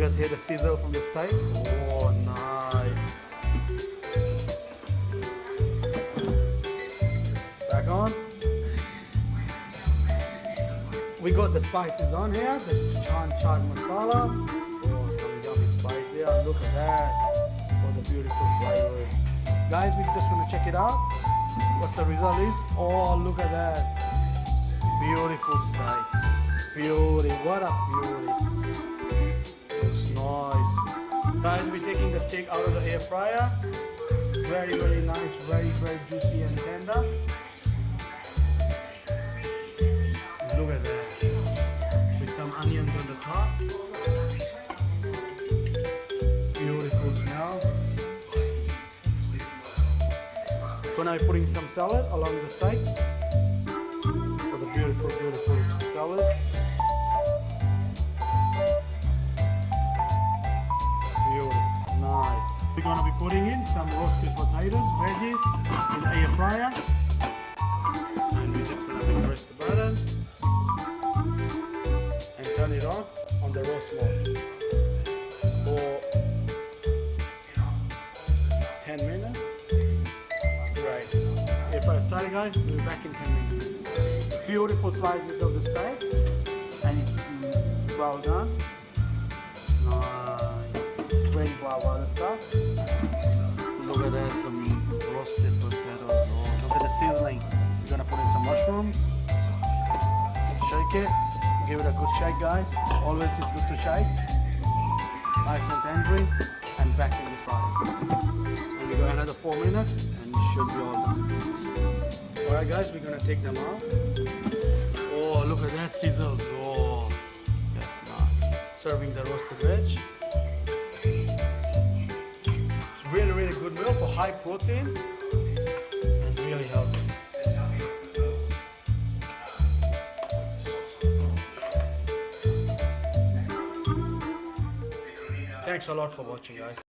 guys hear the sizzle from the steak? Oh, nice. Back on. We got the spices on here, the chaat masala. Oh, some yummy spice there. Look at that. Oh, the beautiful flavor. Guys, we're just gonna check it out. What the result is. Oh, look at that. Beautiful steak. Beauty. What a beauty. Looks nice. Guys, we're taking the steak out of the air fryer. Very, very nice. Very, very juicy and tender. Look at that. With some onions on the top. Beautiful smell. Gonna be putting some salad along the sides. For the beautiful, beautiful salad. Beautiful. Nice. We're gonna be putting in some roasted potatoes, veggies in the air fryer. And we're just gonna press the button. Turn it on the roast mode for 10 minutes. Right. If I start, guys, we'll be back in 10 minutes. Beautiful slices of the steak, and it's well done. Nice. It's ready for our other stuff. Look at that, the roasted potatoes. Oh, look at the sizzling. We're gonna put in some mushrooms. Shake it. Give it a good shake, guys. Always it's good to shake. Nice and tender, and back in the fry. And we go another 4 minutes, and it should be all done. Alright, guys, we're gonna take them out. Oh, look at that sizzles. Oh, that's nice. Serving the roasted veg. It's really, really good meal for high protein and really healthy. Thanks a lot for watching, guys.